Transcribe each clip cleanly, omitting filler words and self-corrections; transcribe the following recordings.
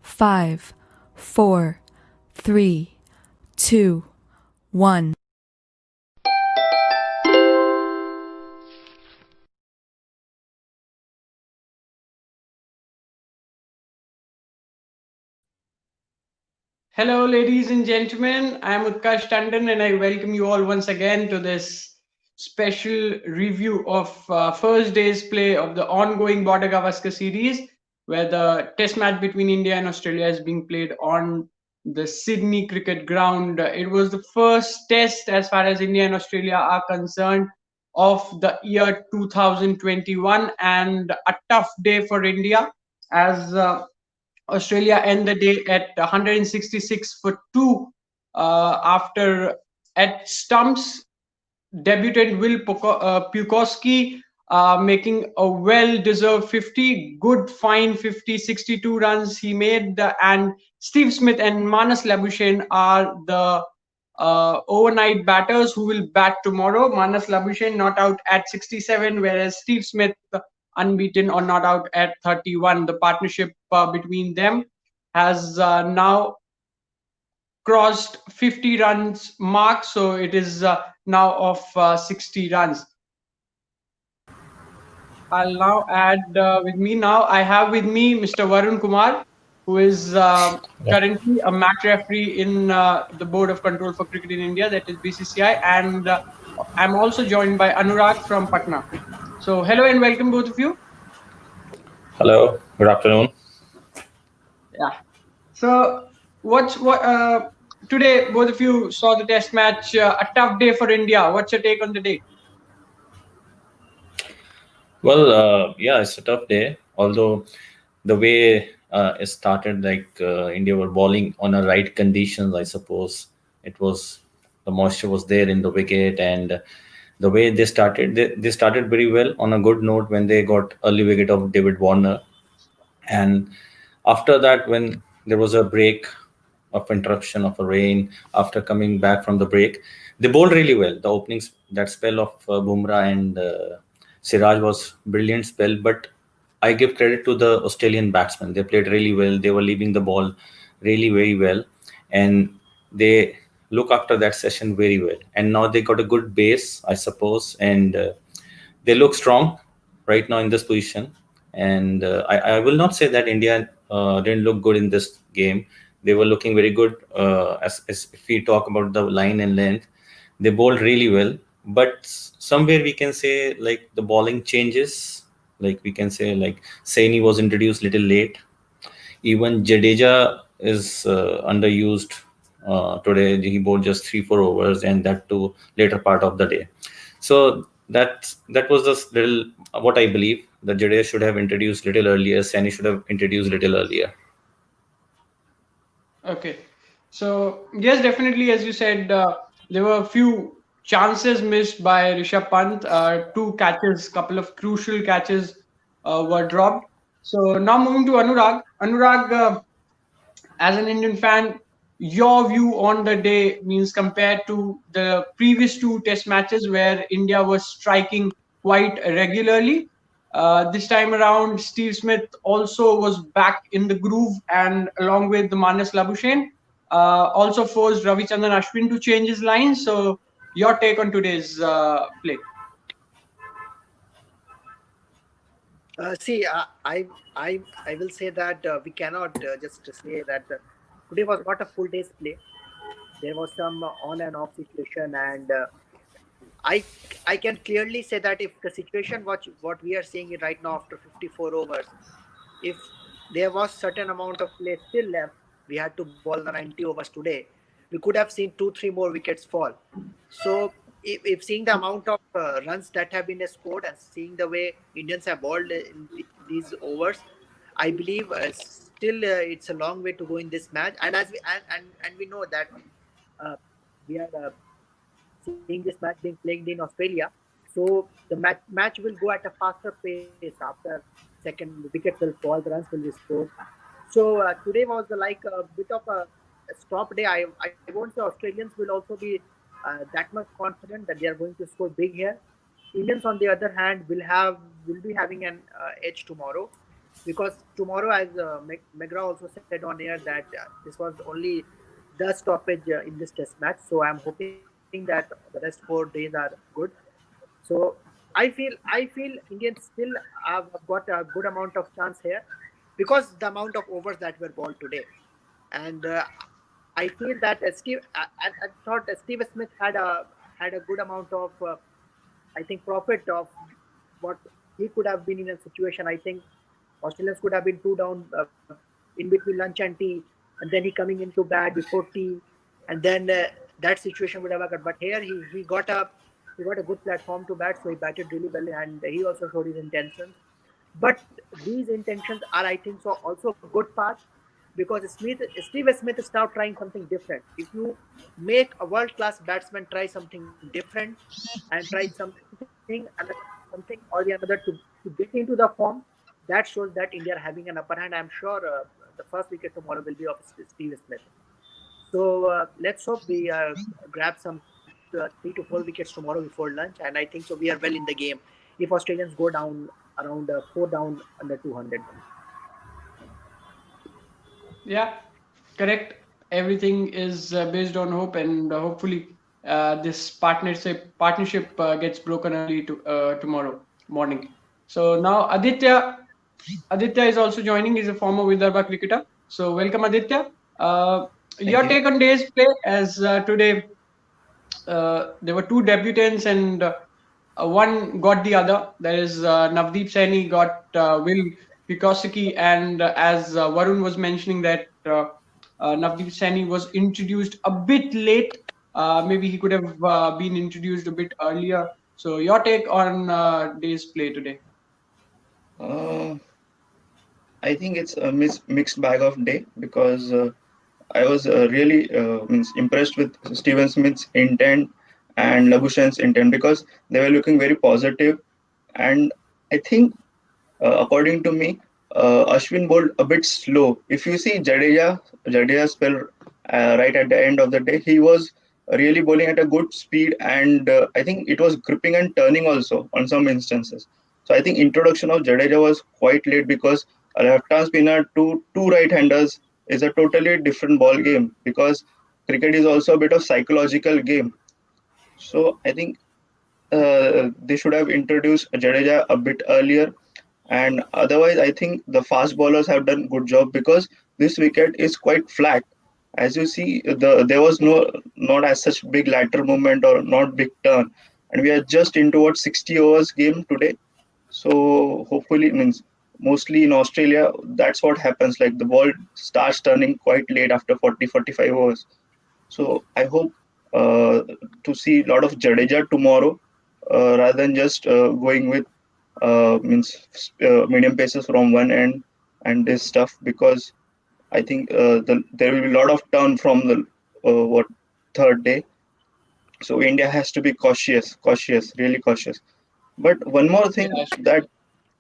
5, 4, 3, 2, 1. Hello, ladies and gentlemen. I'm Utkarsh Tandon, and I welcome you all once again to this special review of first day's play of the ongoing Border-Gavaskar series, where the test match between India and Australia is being played on the Sydney cricket ground. It was the first test, as far as India and Australia are concerned, of the year 2021, and a tough day for India as Australia end the day at 166 for 2 after at stumps debutant Pukowski making a well-deserved 50, good fine 50, 62 runs he made, and Steve Smith and Manas Labuschagne are the overnight batters who will bat tomorrow. Manas Labuschagne not out at 67, whereas Steve Smith unbeaten or not out at 31. The partnership between them has now crossed 50 runs mark, so it is now of 60 runs. I'll now add with me now. I have with me Mr. Varun Kumar, who is currently a match referee in the Board of Control for Cricket in India, that is BCCI, and I'm also joined by Anurag from Patna. So, hello and welcome both of you. Hello, good afternoon. Yeah. So, what today? Both of you saw the Test match. A tough day for India. What's your take on the day? Well, yeah, it's a tough day. Although the way it started, like India were bowling on a right conditions, I suppose it was the moisture was there in the wicket, and the way they started very well on a good note when they got early wicket of David Warner, and after that, when there was a break of interruption of a rain after coming back from the break, they bowled really well. The openings, that spell of Bumrah and Siraj was brilliant spell, but I give credit to the Australian batsmen. They played really well. They were leaving the ball really very well, and they look after that session very well. And now they got a good base, I suppose, and they look strong right now in this position. And I will not say that India didn't look good in this game. They were looking very good. As if we talk about the line and length, they bowled really well. But somewhere we can say like the bowling changes. Like we can say like Saini was introduced little late. Even Jadeja is underused today. He bowled just 3-4 overs, and that too later part of the day. So that was just little what I believe. The Jadeja should have introduced little earlier. Saini should have introduced little earlier. Okay. So yes, definitely, as you said, there were a few chances missed by Rishabh Pant. Two catches, couple of crucial catches were dropped. So now moving to Anurag. Anurag, as an Indian fan, your view on the day means compared to the previous two test matches where India was striking quite regularly. This time around, Steve Smith also was back in the groove, and along with the Manas Labuschagne, also forced Ravichandran Ashwin to change his line. So, your take on today's play? I will say that we cannot just say that today was not a full day's play. There was some on and off situation, and I I can clearly say that if the situation what we are seeing right now after 54 overs, if there was certain amount of play still left, we had to bowl the 90 overs today. We could have seen 2-3 more wickets fall. So if seeing the amount of runs that have been scored and seeing the way Indians have bowled in these overs, I believe still it's a long way to go in this match. And as we we know that we are seeing this match being played in Australia, so the match will go at a faster pace after second wickets will fall, the runs will be scored. So today was like a bit of a stop day. I won't say Australians will also be that much confident that they are going to score big here. Indians, on the other hand, will be having an edge tomorrow. because tomorrow, as McGraw also said on air, that this was only the stoppage in this test match. So I'm hoping that the rest 4 days are good. So I feel Indians still have got a good amount of chance here because the amount of overs that were bowled today. And I feel that I thought Steve Smith had a good amount of I think profit of what he could have been in a situation. I think Australians could have been 2 down in between lunch and tea, and then he coming into bat before tea, and then that situation would have occurred. But here he got a good platform to bat, so he batted really well, and he also showed his intentions. But these intentions are, I think, so also a good part because Steve Smith is now trying something different. If you make a world class batsman try something different and try something or the another to get into the form, that shows that India are having an upper hand. I'm sure the first wicket tomorrow will be of Steve Smith. So let's hope we grab some 3 to 4 wickets tomorrow before lunch, and I think so we are well in the game. If Australians go down around 4 down under 200. Yeah, correct. Everything is based on hope, and hopefully, this partnership gets broken early tomorrow morning. So now Aditya is also joining. He's a former Vidarbha cricketer. So welcome, Aditya. Uh, Thank your you. take on day's play, as today there were two debutants, and one got the other. There is Navdeep Saini got Will Pikosiki, and as Varun was mentioning that Navdeep Saini was introduced a bit late. Maybe he could have been introduced a bit earlier. So your take on day's play today? Uh, I think it's a mixed bag of day because I was really means impressed with Steven Smith's intent and Labuschagn's intent because they were looking very positive, and I think according to me, Ashwin bowled a bit slow. If you see Jadeja spell right at the end of the day, he was really bowling at a good speed, and I think it was gripping and turning also on some instances. So I think introduction of Jadeja was quite late because a left-arm spinner to two right-handers is a totally different ball game because cricket is also a bit of psychological game. So I think they should have introduced Jadeja a bit earlier, and otherwise I think the fast bowlers have done good job because this wicket is quite flat. As you see, there was not as such big lateral movement or not big turn, and we are just into what 60 overs game today. So hopefully, means mostly in Australia that's what happens. Like the ball starts turning quite late after 40-45 overs. So I hope to see a lot of Jadeja tomorrow rather than just going with means medium paces from one end and this stuff because I think there will be a lot of turn from the what third day. So India has to be cautious, really cautious. But one more thing that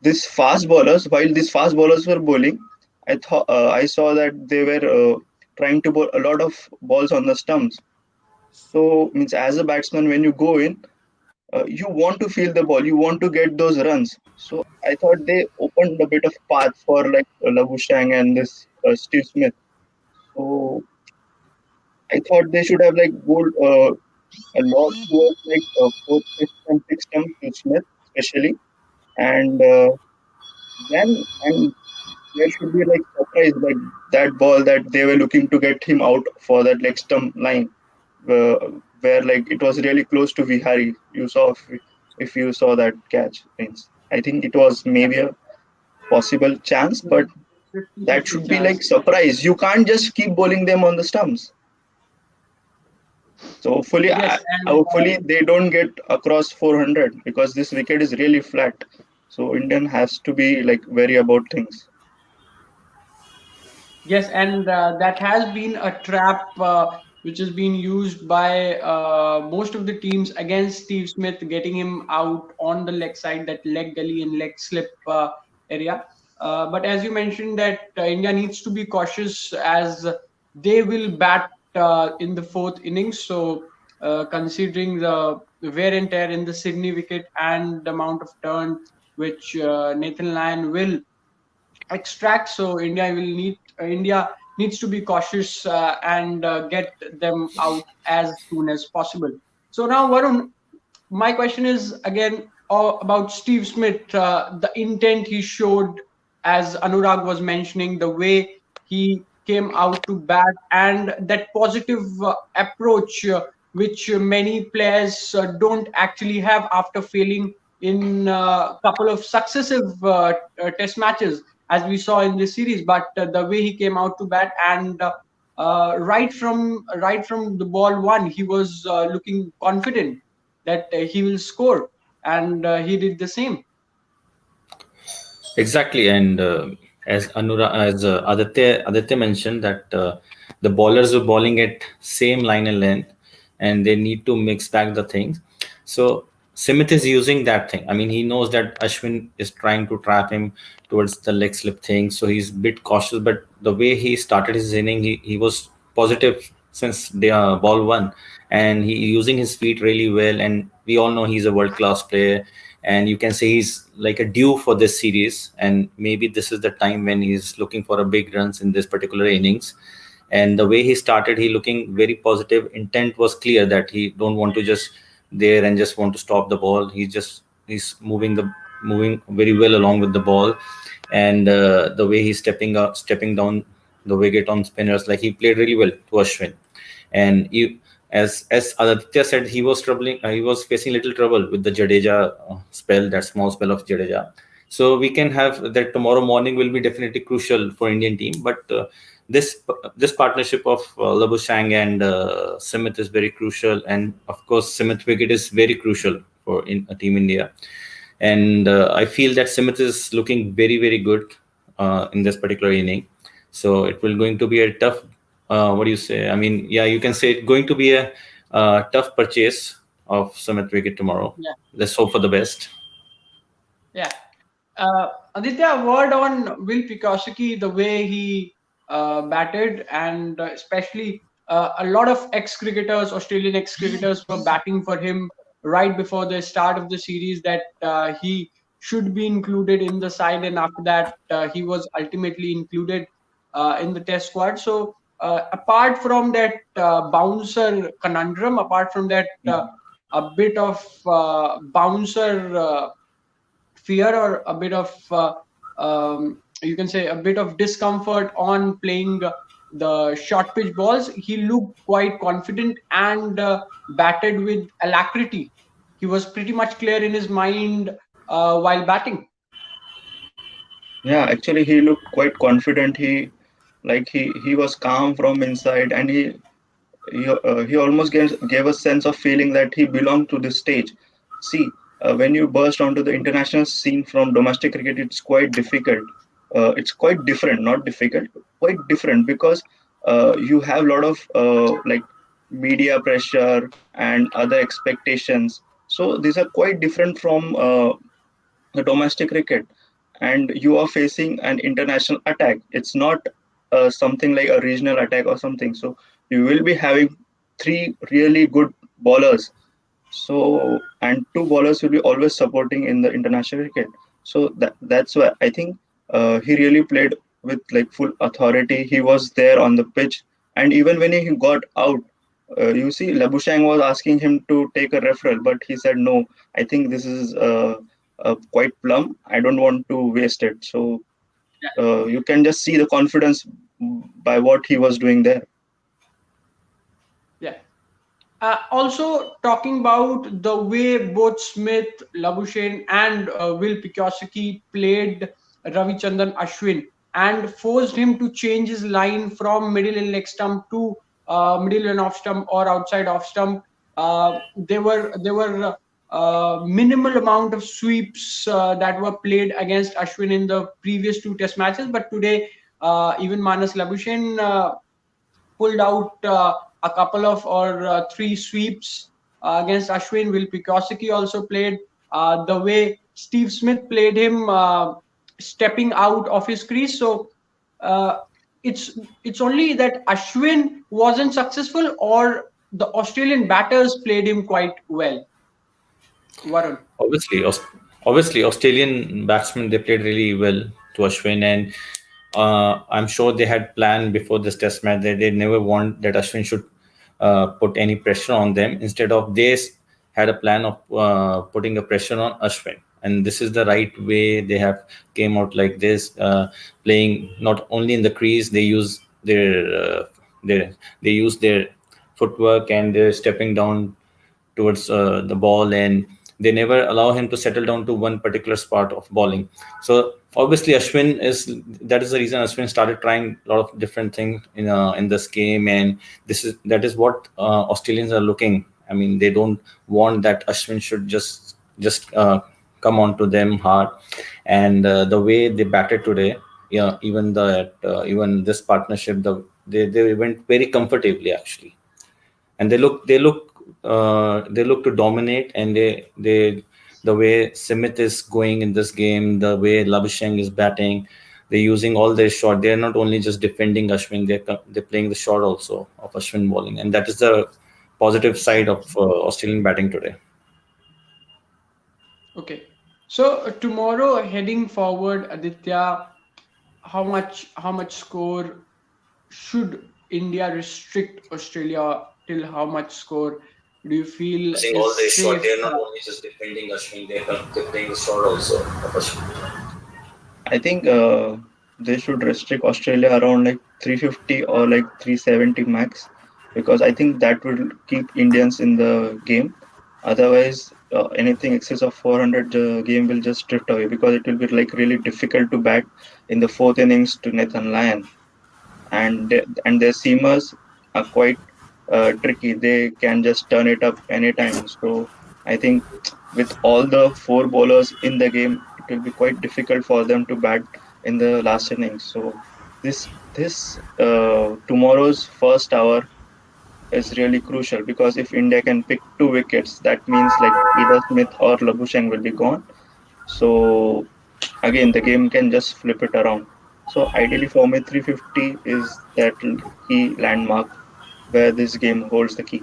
these fast bowlers, while these fast bowlers were bowling, I saw that they were trying to bowl a lot of balls on the stumps. So means as a batsman, when you go in, you want to feel the ball, you want to get those runs. So I thought they opened a bit of path for like Labuschagne and this Steve Smith. So I thought they should have like bowled a lot towards like fourth, fifth, and sixth stump to Smith, especially, and and there should be like surprise like that ball that they were looking to get him out for that leg stump line, uh, where like it was really close to Vihari. You saw if you saw that catch, means I think it was maybe a possible chance, but that 50-50 should be chance. like surprise. You can't just keep bowling them on the stumps. So Yes, and hopefully they don't get across 400 because this wicket is really flat. So Indian has to be like wary about things. yes, and that has been a trap which has been used by most of the teams against Steve Smith, getting him out on the leg side, that leg gully and leg slip area. But as you mentioned, that India needs to be cautious as they will bat in the fourth innings. So, considering the wear and tear in the Sydney wicket and the amount of turn which Nathan Lyon will extract. So India needs to be cautious and get them out as soon as possible. So now, Varun, my question is again about Steve Smith, the intent he showed, as Anurag was mentioning, the way he came out to bat, and that positive approach which many players don't actually have after failing in a couple of successive test matches, as we saw in this series. But the way he came out to bat, and right from the ball one, he was looking confident that he will score, and he did the same. Exactly, and as Aditya mentioned that the bowlers are bowling at same line and length, and they need to mix back the things. So Simith is using that thing. I mean, he knows that Ashwin is trying to trap him towards the leg slip thing, so he's a bit cautious. But the way he started his inning, he was positive since the ball one, and he using his feet really well. And we all know he's a world class player, and you can say he's like a due for this series, and maybe this is the time when he's looking for a big runs in this particular innings. And the way he started, he looking very positive. Intent was clear that he don't want to just there and just want to stop the ball. He's moving very well along with the ball, and the way he's stepping down the wicket on spinners, like he played really well to Ashwin. And as Aditya said, he was troubling. He was facing little trouble with the Jadeja spell, that small spell of Jadeja. So we can have that tomorrow morning will be definitely crucial for Indian team. But this partnership of Labuschagne and Smith is very crucial, and of course Smith wicket is very crucial for in Team India. And I feel that Smith is looking very very good in this particular inning. So it will going to be a tough. What do you say? I mean, yeah, you can say it's going to be a tough purchase of Smith wicket tomorrow. Yeah. Let's hope for the best. Yeah. Aditya, a word on Will Pikosicki, the way he batted, and especially a lot of ex-cricketers, Australian ex-cricketers, were batting for him right before the start of the series, that he should be included in the side, and after that he was ultimately included in the test squad. So apart from that bouncer conundrum, apart from that a bit of bouncer fear, or a bit of you can say a bit of discomfort on playing the short pitch balls, he looked quite confident and batted with alacrity. He was pretty much clear in his mind while batting. Yeah, actually, he looked quite confident. He was calm from inside, and he almost gave a sense of feeling that he belonged to this stage. See, when you burst onto the international scene from domestic cricket, it's quite difficult. It's quite different, not difficult, quite different, because you have a lot of like media pressure and other expectations. So these are quite different from the domestic cricket, and you are facing an international attack. It's not something like a regional attack or something. So you will be having three really good bowlers, so and two bowlers will be always supporting in the international cricket. So that's why I think he really played with like full authority. He was there on the pitch, and even when he got out, you see Labuschagne was asking him to take a referral, but he said no. I think this is quite plumb. I don't want to waste it. So you can just see the confidence by what he was doing there. Yeah. Also, talking about the way both Smith, Labuschagne, and Will Pikosicki played Ravichandran Ashwin and forced him to change his line from middle and leg stump to middle and off stump or outside off stump. There were minimal amount of sweeps that were played against Ashwin in the previous two test matches, but today even Manas Labuschagne pulled out a couple of or three sweeps against Ashwin. Will Pikosicki also played the way Steve Smith played him, stepping out of his crease. So it's only that Ashwin wasn't successful, or the Australian batters played him quite well. Varun. Obviously, Australian batsmen, they played really well. to Ashwin, and I'm sure they had planned before this test match that they never want that Ashwin should put any pressure on them. Instead of this, had a plan of putting a pressure on Ashwin, and this is the right way they have came out like this, playing not only in the crease. They use their they use their footwork, and they're stepping down towards the ball, and they never allow him to settle down to one particular spot of bowling. So obviously Ashwin is that is the reason Ashwin started trying a lot of different things in this game, and that is what Australians are looking. I mean, they don't want that Ashwin should just come on to them hard, and the way they batted today, yeah, even this partnership, they went very comfortably actually, and they look to dominate, and the way Smith is going in this game, the way Labuschagne is batting, they're using all their shot. They're not only just defending Ashwin, they're playing the shot also of Ashwin bowling, and that is the positive side of Australian batting today. Okay. So tomorrow, heading forward, Aditya, how much score should India restrict Australia? Till how much score do you feel Using all their is shot, safe? they're not only just defending Ashwin, they're playing the shot also of Ashwin. I think they should restrict Australia around like 350 or like 370 max, because I think that will keep Indians in the game. Otherwise, anything excess of 400, the game will just drift away, because it will be like really difficult to bat in the fourth innings to Nathan Lyon, and their seamers are quite tricky. They can just turn it up anytime. So I think with all the four bowlers in the game, it will be quite difficult for them to bat in the last innings. So this tomorrow's first hour is really crucial, because if India can pick two wickets, that means like either Smith or Labuschagne will be gone. So again, the game can just flip it around. So ideally for me, 350 is that key landmark where this game holds the key.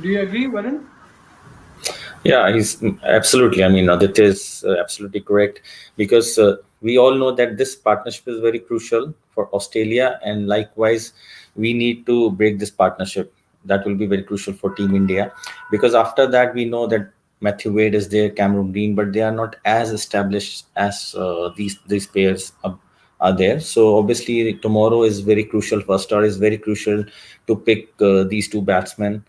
Do you agree, Varun? Yeah, he's absolutely. I mean, Aditya is absolutely correct, because we all know that this partnership is very crucial for Australia, and likewise, we need to break this partnership. That will be very crucial for Team India, because after that, we know that Matthew Wade is there, Cameron Green, but they are not as established as these players are there. So obviously, tomorrow is very crucial. First hour is very crucial to pick these two batsmen,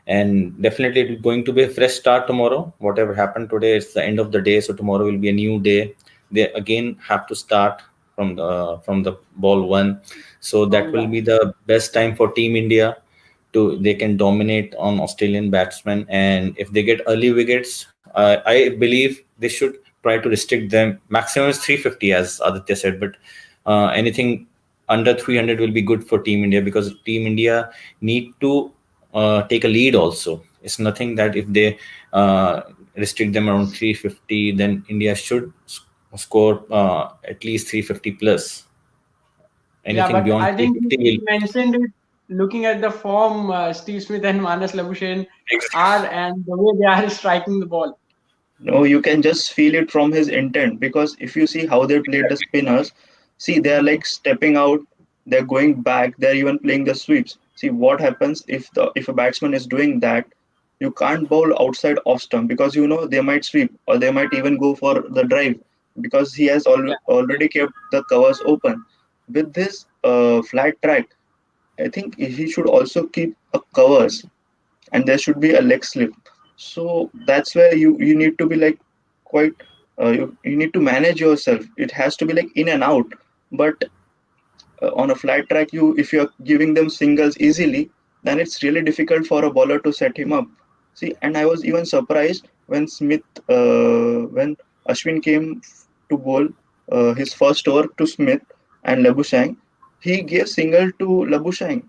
and definitely it's going to be a fresh start tomorrow. Whatever happened today, it's the end of the day, so tomorrow will be a new day. They again have to start from the ball one, so that From will that. be the best time for Team India to they can dominate on Australian batsmen. And if they get early wickets, I believe they should try to restrict them. Maximum is 350, as Aditya said, but anything under 300 will be good for Team India, because Team India need to take a lead also. It's nothing that if they restrict them around 350, then India should score at least 350 plus. Yeah, Anything but beyond I think you 350 mentioned it. Looking at the form, Steve Smith and Manas Labuschagne will. are, and the way they are striking the ball. No, you can just feel it from his intent, because if you see how they played the spinners, see they're like stepping out, they're going back, they're even playing the sweeps. See what happens if a batsman is doing that, you can't bowl outside off stump, because you know they might sweep or they might even go for the drive, because he has Yeah, already kept the covers open. With this flat track, I think he should also keep a covers, and there should be a leg slip. So that's where you need to be like quite you need to manage yourself. It has to be like in and out. But on a flat track, you if you're giving them singles easily, then it's really difficult for a bowler to set him up. See, and I was even surprised when when Ashwin came to bowl his first over to Smith and Labuschagne, he gave single to Labuschagne.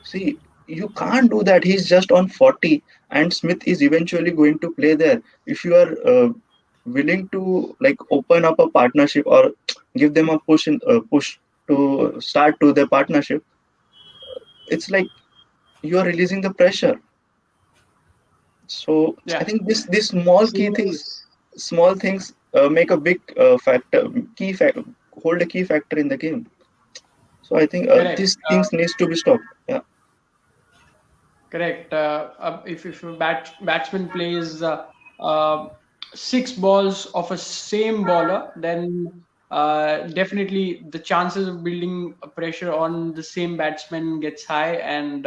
See, you can't do that. He's just on 40, and Smith is eventually going to play there. If you are willing to like open up a partnership or give them a push to start to the partnership, it's like you are releasing the pressure. So I yeah. think this small key things Singles. small things make a big factor, hold a key factor in the game. So I think Correct. these things needs to be stopped. Yeah. Correct. If a batsman plays 6 balls of a same bowler, then definitely the chances of building a pressure on the same batsman gets high, and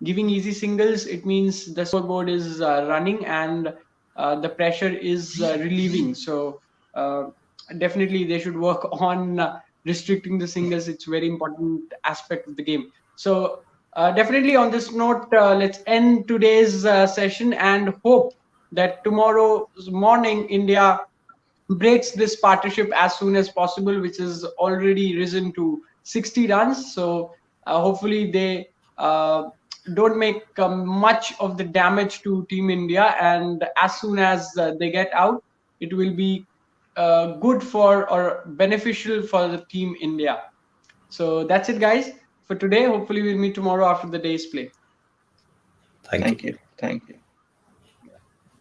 giving easy singles, it means the scoreboard is running and the pressure is relieving. So definitely they should work on restricting the singles. It's very important aspect of the game. So definitely on this note, let's end today's session and hope that tomorrow's morning India breaks this partnership as soon as possible, which is already risen to 60 runs. So hopefully they don't make much of the damage to Team India, and as soon as they get out, it will be good for or beneficial for the Team India. So that's it, guys, for today. Hopefully, we'll meet tomorrow after the day's play. Thank you. Thank you.